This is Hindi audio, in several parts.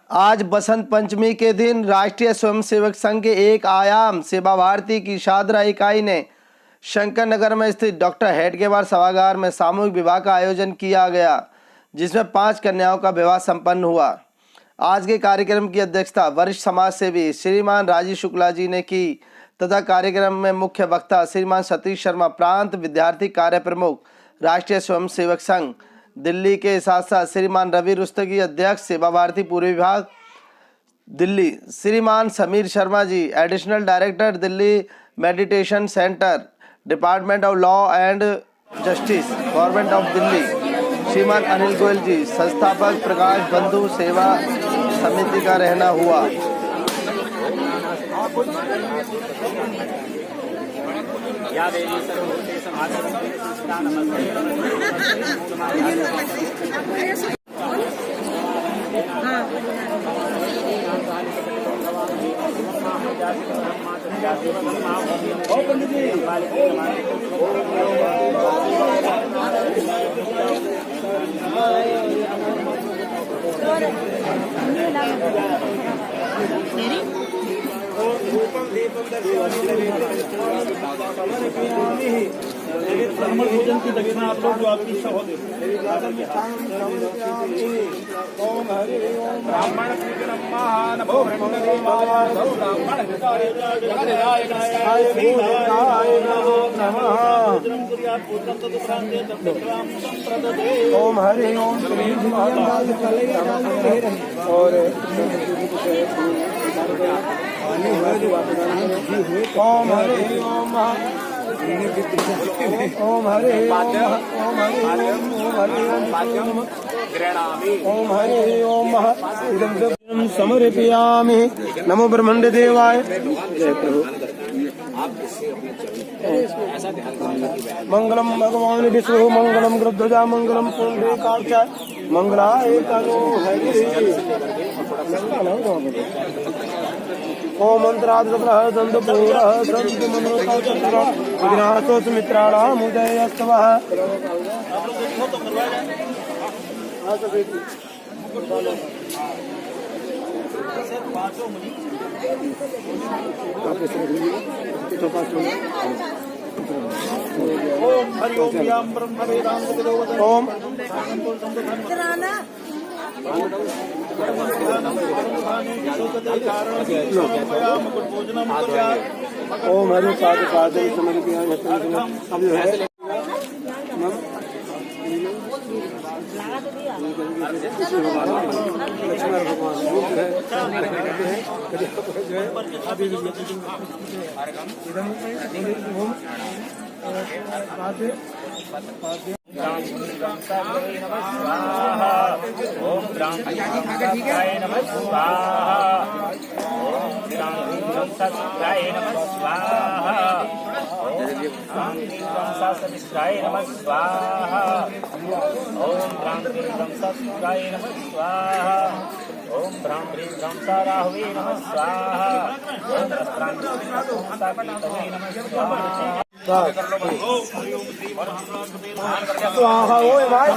आज बसंत पंचमी के दिन राष्ट्रीय स्वयंसेवक संघ के एक आयाम सेवा भारती की शादरा इकाई ने शंकर नगर में स्थित डॉक्टर हेडगेवार सभागार में सामूहिक विवाह का आयोजन किया गया, जिसमें 5 कन्याओं का विवाह संपन्न हुआ। आज के कार्यक्रम की अध्यक्षता वरिष्ठ समाज सेवी श्रीमान राजीव शुक्ला जी ने की तथा कार्यक्रम में मुख्य वक्ता श्रीमान सतीश शर्मा, प्रांत विद्यार्थी कार्य प्रमुख, राष्ट्रीय स्वयंसेवक संघ दिल्ली के साथ साथ श्रीमान रवि रुस्तगी, अध्यक्ष सेवा भारती पूर्व विभाग दिल्ली, श्रीमान Sameer Sharma ji, additional director Delhi meditation centre, department of law and justice, government of Delhi, श्रीमान अनिल गोयल जी, संस्थापक प्रकाश बंधु सेवा समिति का रहना हुआ। या देवी सर्वभूते समाधि भोजन की दक्षिणा आप लोग जो आपकी इच्छा हो दे। ओम हरि ओम ब्राह्मण नमो ब्राह्मण ओम हरि ओम और ओम हरि ओम ओम हरे ओम हरे ओम इदं समर्पयामि नमो ब्रह्मण्ड देवाय। जय प्रभु। मंगलम भगवान विष्णु मंगलम गरुध्वजा मंगलम पुंडरीकाक्षाय मंगलाय तनो हरि। ओम मंत्राद दंत पूरा संत मनोकाचन्द्र विघ्नासो सुमित्राणाम उदयस्तवः। ओम हरि ओम याम ब्रह्म वेदांत ओम ओम हरि पाद पाद ओम ब्राह्मणाय नमः स्वाहा। ओम ब्राह्मणाय नमः स्वाहा। ब्राह्मणाय नमः स्वाहा। ओम ब्राह्मणाय नमः स्वाहा। ओम ब्राह्मणाय राहुवे नमः स्वाहा। ओम अस्त्रांगीय नमः स्वाहा। स्वाहा ओए भाई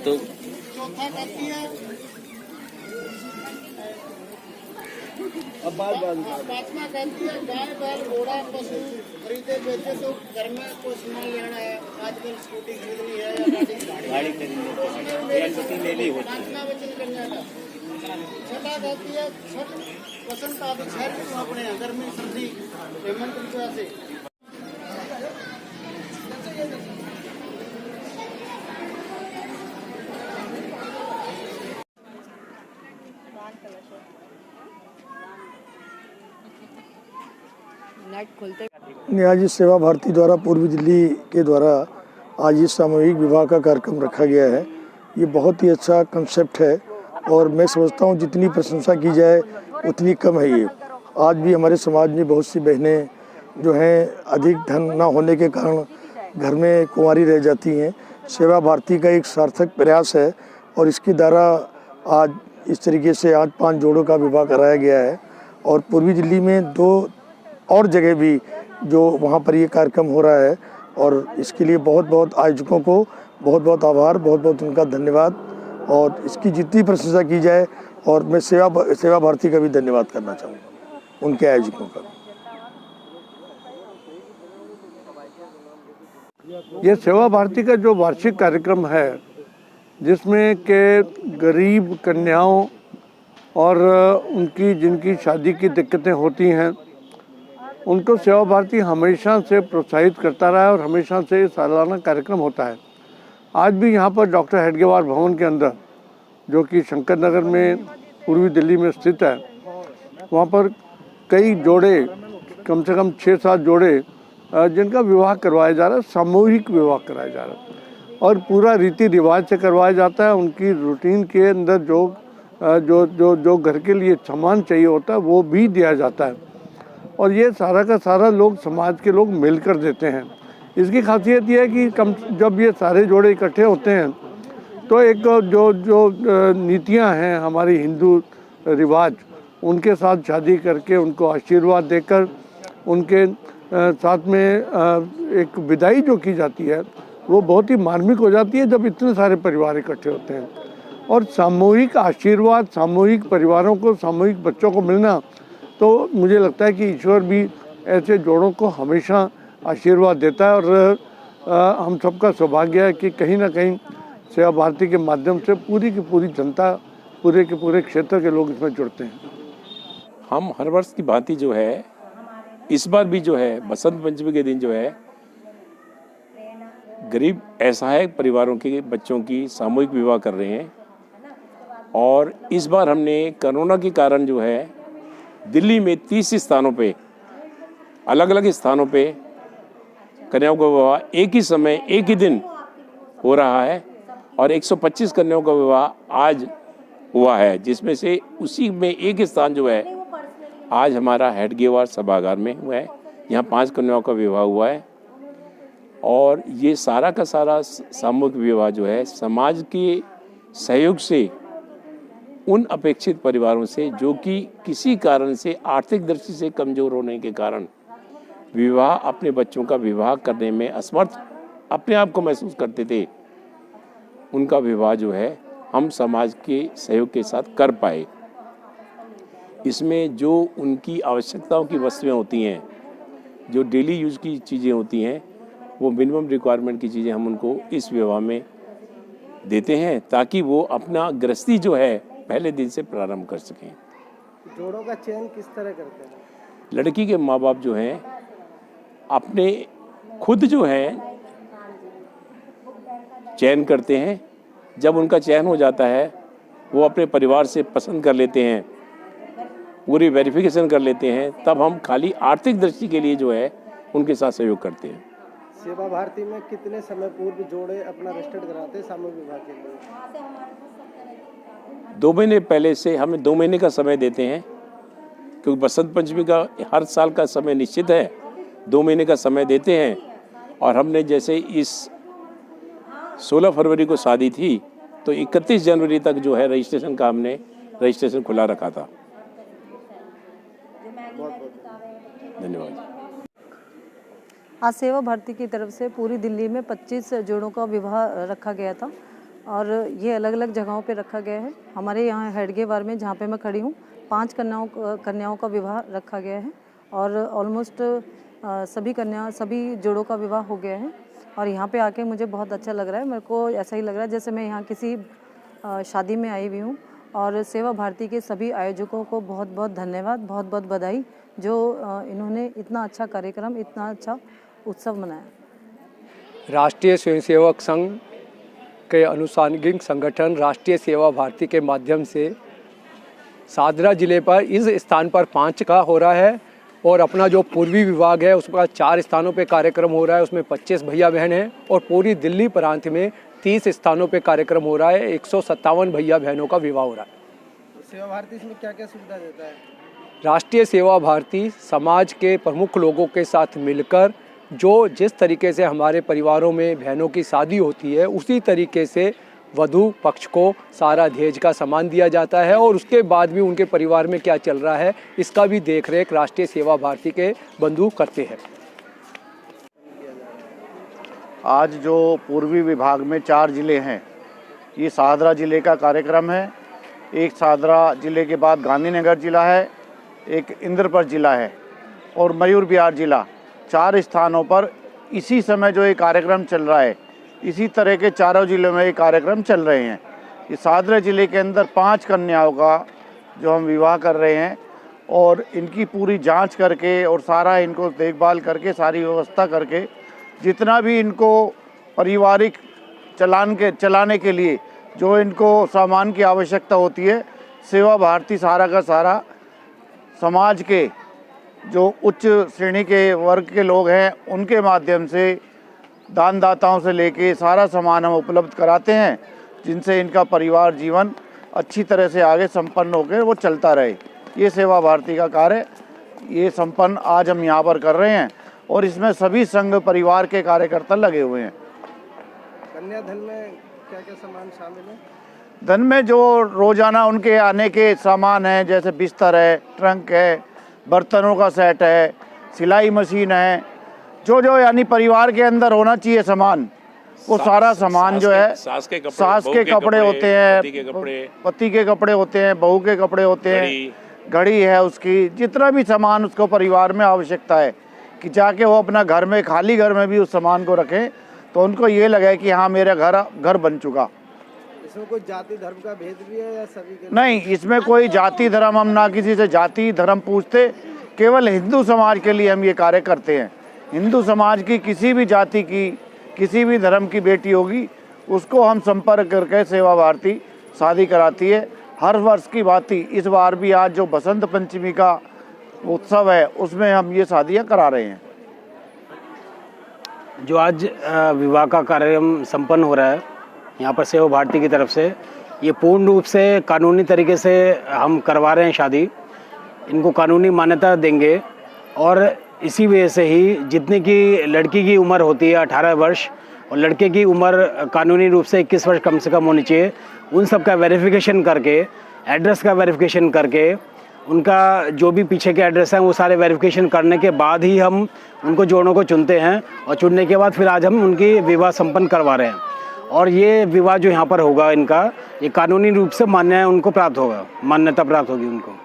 तो अब बात गाय बैल घोड़ा पशु खरीदे बेचे तो घर में कुछ नहीं लेना है। आजकल स्कूटी खरीदनी है या गाड़ी खरीदनी ले ली होती है। वचन करना था छठा कहती है छठ वसंत आदि शहर में अपने घर में सर्दी हेमंत ऋतु से न्याजी सेवा भारती द्वारा पूर्वी दिल्ली के द्वारा आज ये सामूहिक विवाह का कार्यक्रम रखा गया है। ये बहुत ही अच्छा कंसेप्ट है और मैं समझता हूँ जितनी प्रशंसा की जाए उतनी कम है। ये आज भी हमारे समाज में बहुत सी बहनें जो हैं अधिक धन न होने के कारण घर में कुंवारी रह जाती हैं। सेवा भारती का एक सार्थक प्रयास है और इसके द्वारा आज इस तरीके से आज 5 जोड़ों का विवाह कराया गया है और पूर्वी दिल्ली में 2 और जगह भी जो वहाँ पर ये कार्यक्रम हो रहा है और इसके लिए बहुत बहुत आयोजकों को बहुत बहुत आभार, बहुत बहुत उनका धन्यवाद और इसकी जितनी प्रशंसा की जाए। और मैं सेवा भारती का भी धन्यवाद करना चाहूँगा, उनके आयोजकों का। ये सेवा भारती का जो वार्षिक कार्यक्रम है जिसमें के गरीब कन्याओं और उनकी जिनकी शादी की दिक्कतें होती हैं उनको सेवा भारती हमेशा से प्रोत्साहित करता रहा है और हमेशा से सालाना कार्यक्रम होता है। आज भी यहाँ पर डॉक्टर हेडगेवार भवन के अंदर जो कि शंकर नगर में पूर्वी दिल्ली में स्थित है, वहाँ पर कई जोड़े, कम से कम 6-7 जोड़े जिनका विवाह करवाया जा रहा है, सामूहिक विवाह कराया जा रहा है और पूरा रीति रिवाज से करवाया जाता है। उनकी रूटीन के अंदर जो घर के लिए सामान चाहिए होता है वो भी दिया जाता है और ये सारा का सारा लोग समाज के लोग मिलकर देते हैं। इसकी खासियत ये है कि जब ये सारे जोड़े इकट्ठे होते हैं तो एक जो नीतियां हैं हमारी हिंदू रिवाज, उनके साथ शादी करके उनको आशीर्वाद देकर उनके साथ में एक विदाई जो की जाती है वो बहुत ही मार्मिक हो जाती है जब इतने सारे परिवार इकट्ठे होते हैं। और सामूहिक आशीर्वाद, सामूहिक परिवारों को, सामूहिक बच्चों को मिलना, तो मुझे लगता है कि ईश्वर भी ऐसे जोड़ों को हमेशा आशीर्वाद देता है और हम सबका सौभाग्य है कि कहीं ना कहीं सेवा भारती के माध्यम से पूरी की पूरी जनता, पूरे के पूरे क्षेत्र के लोग इसमें जुड़ते हैं। हम हर वर्ष की भांति जो है इस बार भी जो है बसंत पंचमी के दिन जो है गरीब असहाय परिवारों के बच्चों की सामूहिक विवाह कर रहे हैं और इस बार हमने कोरोना के कारण जो है दिल्ली में 30 स्थानों पे, अलग अलग स्थानों पे कन्याओं का विवाह एक ही समय एक ही दिन हो रहा है और 125 कन्याओं का विवाह आज हुआ है, जिसमें से उसी में एक स्थान जो है आज हमारा हेडगेवार सभागार में हुआ है। यहाँ 5 कन्याओं का विवाह हुआ है और ये सारा का सारा सामूहिक विवाह जो है समाज के सहयोग से उन अपेक्षित परिवारों से जो कि किसी कारण से आर्थिक दृष्टि से कमजोर होने के कारण विवाह, अपने बच्चों का विवाह करने में असमर्थ अपने आप को महसूस करते थे, उनका विवाह जो है हम समाज के सहयोग के साथ कर पाए। इसमें जो उनकी आवश्यकताओं की वस्तुएं होती हैं, जो डेली यूज की चीज़ें होती हैं, वो मिनिमम रिक्वायरमेंट की चीज़ें हम उनको इस विवाह में देते हैं ताकि वो अपना गृहस्थी जो है पहले दिन से प्रारंभ कर सकें। जोड़ों का चयन किस तरह करते हैं? लड़की के माँ बाप जो हैं अपने खुद जो है चयन करते हैं। जब उनका चयन हो जाता है वो अपने परिवार से पसंद कर लेते हैं, पूरी वेरिफिकेशन कर लेते हैं, तब हम खाली आर्थिक दृष्टि के लिए जो है उनके साथ सहयोग करते हैं। सेवा भारती में कितने समय पूर्व जोड़े अपना रजिस्टर्ड कराते हैं सामूहिक विवाह के लिए? 2 महीने पहले से हमें 2 महीने का समय देते हैं क्योंकि बसंत पंचमी का हर साल का समय निश्चित है। 2 महीने का समय देते हैं और हमने जैसे इस 16 फरवरी को शादी थी तो 31 जनवरी तक जो है रजिस्ट्रेशन का हमने रजिस्ट्रेशन खुला रखा था। धन्यवाद। आज सेवा भारती की तरफ से पूरी दिल्ली में 25 जोड़ों का विवाह रखा गया था और ये अलग अलग जगहों पे रखा गया है। हमारे यहाँ हेडगेवार में जहाँ पे मैं खड़ी हूँ 5 कन्याओं का विवाह रखा गया है और ऑलमोस्ट सभी जोड़ों का विवाह हो गया है और यहाँ पे आके मुझे बहुत अच्छा लग रहा है। मेरे को ऐसा ही लग रहा है जैसे मैं यहाँ किसी शादी में आई हुई हूँ और सेवा भारती के सभी आयोजकों को बहुत बहुत धन्यवाद, बहुत बहुत बधाई जो इन्होंने इतना अच्छा कार्यक्रम, इतना अच्छा उत्सव मनाया। राष्ट्रीय स्वयंसेवक संघ के अनुसांगिक संगठन राष्ट्रीय सेवा भारती के माध्यम से सादरा जिले पर इस स्थान पर 5 का हो रहा है और अपना जो पूर्वी विभाग है उसका 4 स्थानों पे कार्यक्रम हो रहा है, उसमें 25 भैया बहन हैं और पूरी दिल्ली प्रांत में 30 स्थानों पे कार्यक्रम हो रहा है, 157 भैया बहनों का विवाह हो रहा है। सेवा भारती इसमें क्या क्या सुविधा देता है? राष्ट्रीय सेवा भारती समाज के प्रमुख लोगों के साथ मिलकर जो जिस तरीके से हमारे परिवारों में बहनों की शादी होती है उसी तरीके से वधू पक्ष को सारा दहेज का सामान दिया जाता है और उसके बाद भी उनके परिवार में क्या चल रहा है इसका भी देखरेख राष्ट्रीय सेवा भारती के बंधु करते हैं। आज जो पूर्वी विभाग में 4 ज़िले हैं, ये शाहदरा ज़िले का कार्यक्रम है। एक शाहदरा ज़िले के बाद गांधीनगर ज़िला है, एक इंद्रप्रस्थ ज़िला है और मयूर विहार ज़िला। 4 स्थानों पर इसी समय जो ये कार्यक्रम चल रहा है, इसी तरह के चारों ज़िलों में ये कार्यक्रम चल रहे हैं। ये शाहदरा ज़िले के अंदर 5 कन्याओं का जो हम विवाह कर रहे हैं और इनकी पूरी जांच करके और सारा इनको देखभाल करके सारी व्यवस्था करके जितना भी इनको पारिवारिक चलाने के लिए जो इनको सामान की आवश्यकता होती है, सेवा भारती सारा का सारा समाज के जो उच्च श्रेणी के वर्ग के लोग हैं उनके माध्यम से दानदाताओं से लेके सारा सामान हम उपलब्ध कराते हैं, जिनसे इनका परिवार जीवन अच्छी तरह से आगे संपन्न होकर वो चलता रहे। ये सेवा भारती का कार्य ये संपन्न आज हम यहाँ पर कर रहे हैं और इसमें सभी संघ परिवार के कार्यकर्ता लगे हुए हैं। कन्याधन में क्या क्या सामान शामिल है? धन में जो रोजाना उनके आने के सामान हैं, जैसे बिस्तर है, ट्रंक है, बर्तनों का सेट है, सिलाई मशीन है, जो यानी परिवार के अंदर होना चाहिए सामान, वो सारा सामान जो है सास के कपड़े होते हैं, पति के कपड़े होते हैं, बहू के कपड़े होते हैं, घड़ी है उसकी, जितना भी सामान उसको परिवार में आवश्यकता है कि जाके वो अपना घर में खाली घर में भी उस सामान को रखें तो उनको ये लगे कि हाँ मेरा घर बन चुका। इसमें कोई जाति धर्म का भेद भी है या सभी के? नहीं, इसमें कोई जाति धर्म, हम ना किसी से जाति धर्म पूछते, केवल हिंदू समाज के लिए हम ये कार्य करते हैं। हिंदू समाज की किसी भी जाति की किसी भी धर्म की बेटी होगी उसको हम संपर्क करके सेवा भारती शादी कराती है। हर वर्ष की बात ही इस बार भी आज जो बसंत पंचमी का उत्सव है उसमें हम ये शादियां करा रहे हैं। जो आज विवाह का कार्यक्रम संपन्न हो रहा है यहाँ पर सेवा भारती की तरफ से, ये पूर्ण रूप से कानूनी तरीके से हम करवा रहे हैं शादी। इनको कानूनी मान्यता देंगे और इसी वजह से ही जितनी की लड़की की उम्र होती है 18 वर्ष और लड़के की उम्र कानूनी रूप से 21 वर्ष कम से कम होनी चाहिए, उन सब का वेरिफिकेशन करके, एड्रेस का वेरिफिकेशन करके, उनका जो भी पीछे के एड्रेस हैं वो सारे वेरिफिकेशन करने के बाद ही हम उनको जोड़ों को चुनते हैं और चुनने के बाद फिर आज हम उनकी विवाह संपन्न करवा रहे हैं। और ये विवाह जो यहाँ पर होगा इनका, ये कानूनी रूप से मान्य उनको प्राप्त होगा, मान्यता प्राप्त होगी उनको।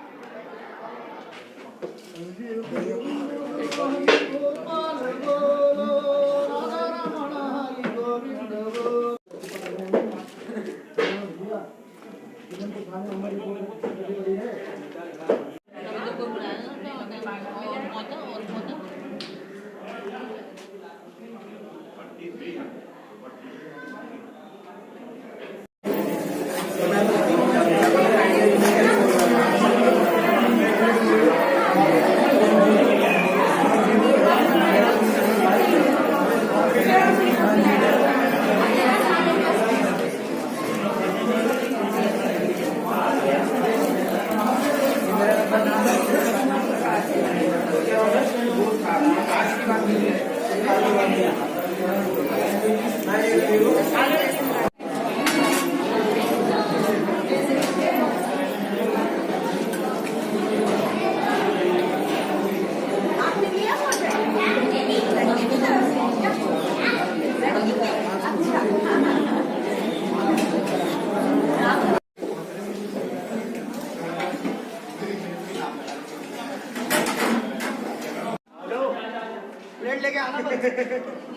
प्लेट लेके आना।